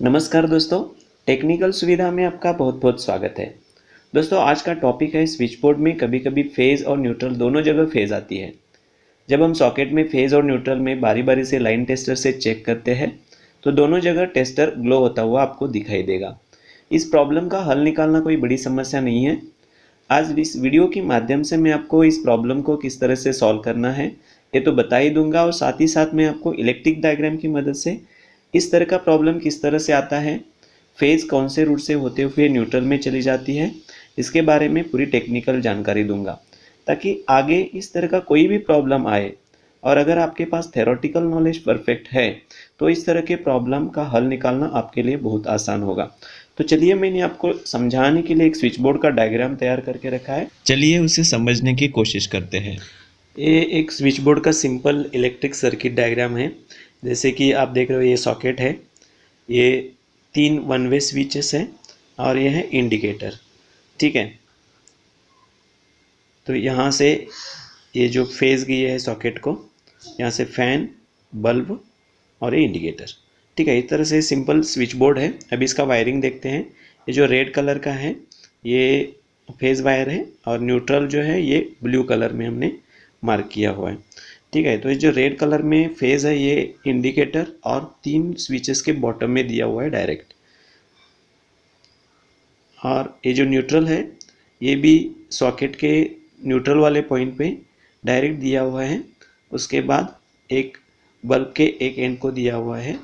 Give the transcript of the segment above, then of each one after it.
नमस्कार दोस्तों, टेक्निकल सुविधा में आपका बहुत बहुत स्वागत है। दोस्तों, आज का टॉपिक है स्विच बोर्ड में कभी कभी फेज़ और न्यूट्रल दोनों जगह फेज़ आती है। जब हम सॉकेट में फेज़ और न्यूट्रल में बारी बारी से लाइन टेस्टर से चेक करते हैं तो दोनों जगह टेस्टर ग्लो होता हुआ आपको दिखाई देगा। इस प्रॉब्लम का हल निकालना कोई बड़ी समस्या नहीं है। आज इस वीडियो के माध्यम से मैं आपको इस प्रॉब्लम को किस तरह से सॉल्व करना है ये तो बता ही दूंगा, और साथ ही साथ मैं आपको इलेक्ट्रिक डायग्राम की मदद से इस तरह का प्रॉब्लम किस तरह से आता है, फेज कौन से रूट से होते हुए न्यूट्रल में चली जाती है, इसके बारे में पूरी टेक्निकल जानकारी दूंगा ताकि आगे इस तरह का कोई भी प्रॉब्लम आए और अगर आपके पास थ्योरेटिकल नॉलेज परफेक्ट है तो इस तरह के प्रॉब्लम का हल निकालना आपके लिए बहुत आसान होगा। तो चलिए, मैंने आपको समझाने के लिए एक स्विच बोर्ड का डायग्राम तैयार करके रखा है, चलिए उसे समझने की कोशिश करते हैं। ये एक स्विच बोर्ड का सिंपल इलेक्ट्रिक सर्किट डायग्राम है। जैसे कि आप देख रहे हो, ये सॉकेट है, ये 3 वन वे स्विचेस हैं और ये है इंडिकेटर। ठीक है, तो यहाँ से ये जो फेज गई है सॉकेट को, यहाँ से फैन, बल्ब और ये इंडिकेटर। ठीक है, इस तरह से सिंपल स्विच बोर्ड है। अभी इसका वायरिंग देखते हैं। ये जो रेड कलर का है ये फेज वायर है और न्यूट्रल जो है ये ब्लू कलर में हमने मार्क किया हुआ है। ठीक है, तो ये जो रेड कलर में फेज है ये इंडिकेटर और 3 स्विचेस के बॉटम में दिया हुआ है डायरेक्ट, और ये जो न्यूट्रल है ये भी सॉकेट के न्यूट्रल वाले पॉइंट पे डायरेक्ट दिया हुआ है। उसके बाद एक बल्ब के एक एंड को दिया हुआ है,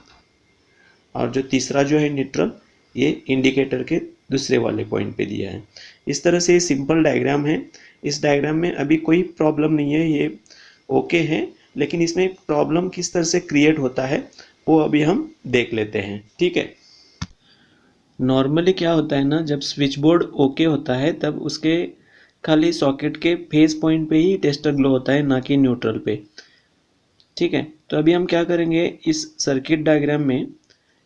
और जो तीसरा जो है न्यूट्रल ये इंडिकेटर के दूसरे वाले पॉइंट पे दिया है। इस तरह से सिंपल डायग्राम है। इस डायग्राम में अभी कोई प्रॉब्लम नहीं है, ये ओके है, लेकिन इसमें प्रॉब्लम किस तरह से क्रिएट होता है वो अभी हम देख लेते हैं। ठीक है, नॉर्मली क्या होता है ना, जब स्विच बोर्ड ओके होता है तब उसके खाली सॉकेट के फेस पॉइंट पे ही टेस्टर ग्लो होता है, ना कि न्यूट्रल पे। ठीक है, तो अभी हम क्या करेंगे, इस सर्किट डायग्राम में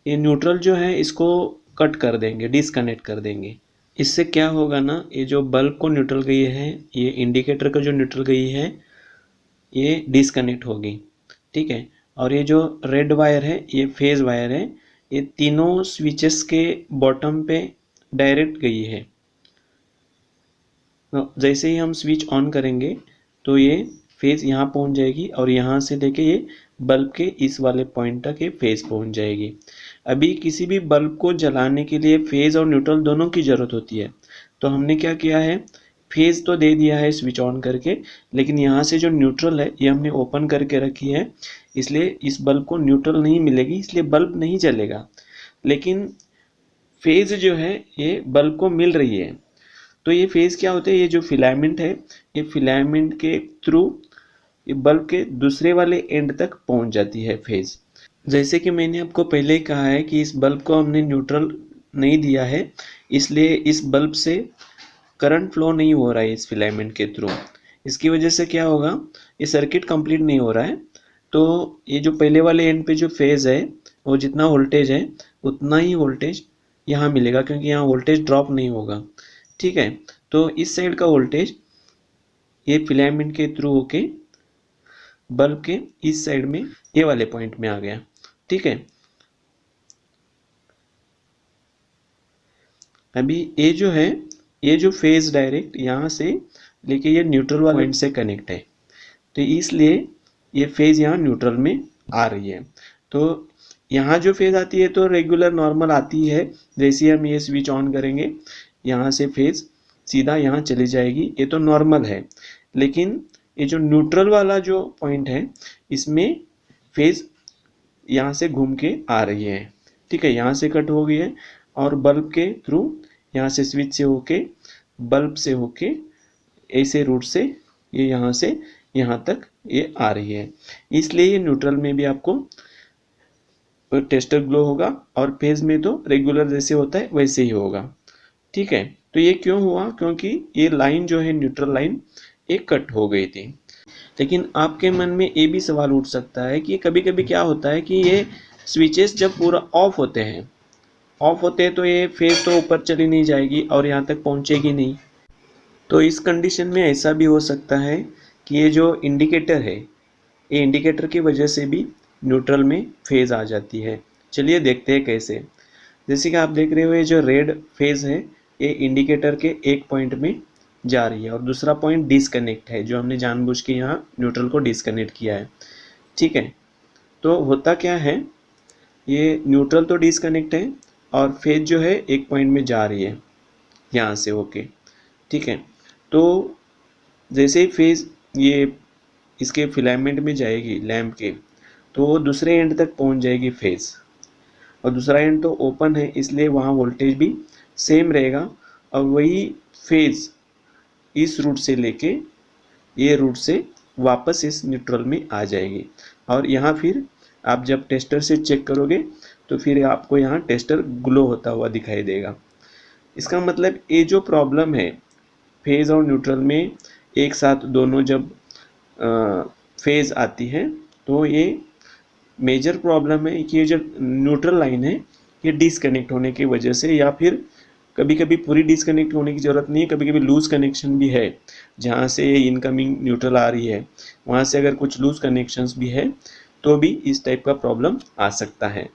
ये न्यूट्रल जो है इसको कट कर देंगे, डिसकनेक्ट कर देंगे। इससे क्या होगा ना, ये जो बल्ब को न्यूट्रल गई है, ये इंडिकेटर का जो न्यूट्रल गई है ये डिसकनेक्ट होगी। ठीक है, और ये जो रेड वायर है ये फेज वायर है, ये तीनों स्विचेस के बॉटम पे डायरेक्ट गई है। तो जैसे ही हम स्विच ऑन करेंगे तो ये फेज यहाँ पहुँच जाएगी और यहाँ से लेके ये बल्ब के इस वाले पॉइंट तक ये फेज पहुँच जाएगी। अभी किसी भी बल्ब को जलाने के लिए फेज और न्यूट्रल दोनों की ज़रूरत होती है। तो हमने क्या किया है, फेज तो दे दिया है स्विच ऑन करके, लेकिन यहाँ से जो न्यूट्रल है ये हमने ओपन करके रखी है, इसलिए इस बल्ब को न्यूट्रल नहीं मिलेगी, इसलिए बल्ब नहीं जलेगा। लेकिन फेज जो है ये बल्ब को मिल रही है। तो ये फेज क्या होते हैं, ये जो फिलामेंट है ये फिलामेंट के थ्रू ये बल्ब के दूसरे वाले एंड तक पहुंच जाती है फेज। जैसे कि मैंने आपको पहले ही कहा है कि इस बल्ब को हमने न्यूट्रल नहीं दिया है, इसलिए इस बल्ब से करंट फ्लो नहीं हो रहा है इस फिलामेंट के थ्रू। इसकी वजह से क्या होगा, ये सर्किट कंप्लीट नहीं हो रहा है। तो ये जो पहले वाले एंड पे जो फेज है वो जितना वोल्टेज है उतना ही वोल्टेज यहाँ मिलेगा, क्योंकि यहाँ वोल्टेज ड्रॉप नहीं होगा। ठीक है, तो इस साइड का वोल्टेज ये फिलामेंट के थ्रू होके बल्ब के इस साइड में ये वाले पॉइंट में आ गया। ठीक है, अभी ये जो है ये जो फेज डायरेक्ट यहाँ से लेके ये न्यूट्रल वाले पॉइंट से कनेक्ट है, तो इसलिए ये फेज यहाँ न्यूट्रल में आ रही है। तो यहाँ जो फेज आती है तो रेगुलर नॉर्मल आती है। जैसे ही हम ये स्विच ऑन करेंगे यहाँ से फेज सीधा यहाँ चली जाएगी, ये तो नॉर्मल है। लेकिन ये जो न्यूट्रल वाला जो पॉइंट है इसमें फेज यहाँ से घूम के आ रही है। ठीक है, यहाँ से कट हो गई है और बल्ब के थ्रू यहाँ से स्विच से होके बल्ब से होके ऐसे रूट से ये यहाँ से यहाँ तक ये आ रही है, इसलिए ये न्यूट्रल में भी आपको टेस्टर ग्लो होगा और फेज में तो रेगुलर जैसे होता है वैसे ही होगा। ठीक है, तो ये क्यों हुआ, क्योंकि ये लाइन जो है न्यूट्रल लाइन एक कट हो गई थी। लेकिन आपके मन में ये भी सवाल उठ सकता है कि कभी कभी क्या होता है कि ये स्विचेस जब पूरा ऑफ होते हैं तो ये फेज तो ऊपर चली नहीं जाएगी और यहाँ तक पहुँचेगी नहीं। तो इस कंडीशन में ऐसा भी हो सकता है कि ये जो इंडिकेटर है ये इंडिकेटर की वजह से भी न्यूट्रल में फेज आ जाती है। चलिए देखते हैं कैसे। जैसे कि आप देख रहे हो ये जो रेड फेज है ये इंडिकेटर के एक पॉइंट में जा रही है और दूसरा पॉइंट डिसकनेक्ट है, जो हमने जानबूझ के यहाँ न्यूट्रल को डिसकनेक्ट किया है। ठीक है, तो होता क्या है, ये न्यूट्रल तो डिसकनेक्ट है और फेज जो है एक पॉइंट में जा रही है यहाँ से होके। ठीक है, तो जैसे ही फेज ये इसके फिलामेंट में जाएगी लैंप के, तो वो दूसरे एंड तक पहुँच जाएगी फेज, और दूसरा एंड तो ओपन है इसलिए वहाँ वोल्टेज भी सेम रहेगा और वही फेज इस रूट से लेके ये रूट से वापस इस न्यूट्रल में आ जाएगी। और यहाँ फिर आप जब टेस्टर से चेक करोगे तो फिर आपको यहाँ टेस्टर ग्लो होता हुआ दिखाई देगा। इसका मतलब ये जो प्रॉब्लम है फेज और न्यूट्रल में एक साथ दोनों जब फेज आती है तो ये मेजर प्रॉब्लम है कि ये जो न्यूट्रल लाइन है ये डिसकनेक्ट होने की वजह से, या फिर कभी कभी पूरी डिसकनेक्ट होने की ज़रूरत नहीं है, कभी कभी लूज़ कनेक्शन भी है जहाँ से इनकमिंग न्यूट्रल आ रही है वहाँ से अगर कुछ लूज़ कनेक्शंस भी है तो भी इस टाइप का प्रॉब्लम आ सकता है।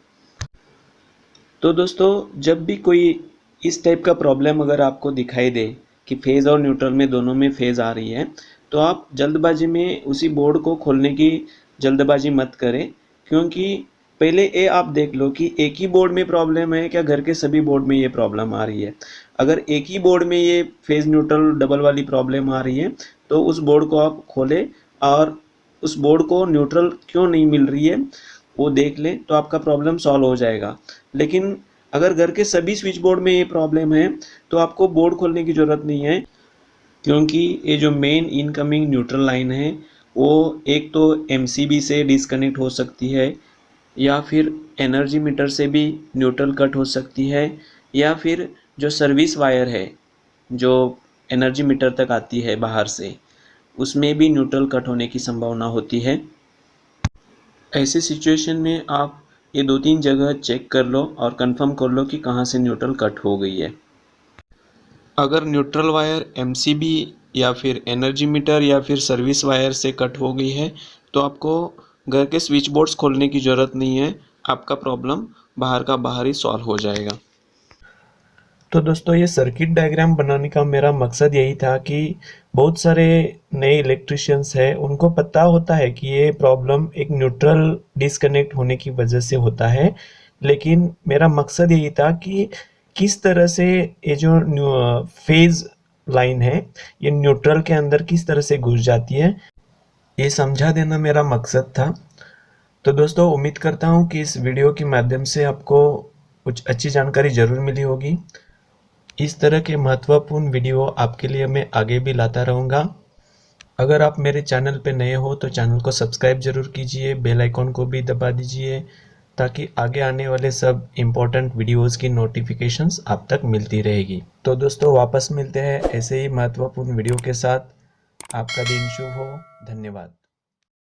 तो दोस्तों जब भी कोई इस टाइप का प्रॉब्लम अगर आपको दिखाई दे कि फेज़ और न्यूट्रल में दोनों में फेज़ आ रही है, तो आप जल्दबाजी में उसी बोर्ड को खोलने की जल्दबाजी मत करें, क्योंकि पहले ये आप देख लो कि एक ही बोर्ड में प्रॉब्लम है क्या घर के सभी बोर्ड में ये प्रॉब्लम आ रही है। अगर एक ही बोर्ड में ये फेज न्यूट्रल डबल वाली प्रॉब्लम आ रही है तो उस बोर्ड को आप खोलें और उस बोर्ड को न्यूट्रल क्यों नहीं मिल रही है वो देख लें, तो आपका प्रॉब्लम सॉल्व हो जाएगा। लेकिन अगर घर के सभी स्विच बोर्ड में ये प्रॉब्लम है तो आपको बोर्ड खोलने की ज़रूरत नहीं है, क्योंकि ये जो मेन इनकमिंग न्यूट्रल लाइन है वो एक तो MCB से डिस्कनेक्ट हो सकती है, या फिर एनर्जी मीटर से भी न्यूट्रल कट हो सकती है, या फिर जो सर्विस वायर है जो एनर्जी मीटर तक आती है बाहर से उसमें भी न्यूट्रल कट होने की संभावना होती है। ऐसे सिचुएशन में आप ये 2-3 जगह चेक कर लो और कंफर्म कर लो कि कहाँ से न्यूट्रल कट हो गई है। अगर न्यूट्रल वायर MCB या फिर एनर्जी मीटर या फिर सर्विस वायर से कट हो गई है तो आपको घर के स्विच बोर्ड्स खोलने की ज़रूरत नहीं है, आपका प्रॉब्लम बाहर का बाहर ही सॉल्व हो जाएगा। तो दोस्तों ये सर्किट डायग्राम बनाने का मेरा मकसद यही था कि बहुत सारे नए इलेक्ट्रिशियंस हैं उनको पता होता है कि ये प्रॉब्लम एक न्यूट्रल डिस्कनेक्ट होने की वजह से होता है, लेकिन मेरा मकसद यही था कि किस तरह से ये जो फेज लाइन है ये न्यूट्रल के अंदर किस तरह से घुस जाती है ये समझा देना मेरा मकसद था। तो दोस्तों उम्मीद करता हूँ कि इस वीडियो के माध्यम से आपको कुछ अच्छी जानकारी ज़रूर मिली होगी। इस तरह के महत्वपूर्ण वीडियो आपके लिए मैं आगे भी लाता रहूँगा। अगर आप मेरे चैनल पे नए हो तो चैनल को सब्सक्राइब ज़रूर कीजिए, बेल आइकॉन को भी दबा दीजिए ताकि आगे आने वाले सब इम्पोर्टेंट वीडियोज़ की नोटिफिकेशंस आप तक मिलती रहेगी। तो दोस्तों वापस मिलते हैं ऐसे ही महत्वपूर्ण वीडियो के साथ। आपका दिन शुभ हो। धन्यवाद।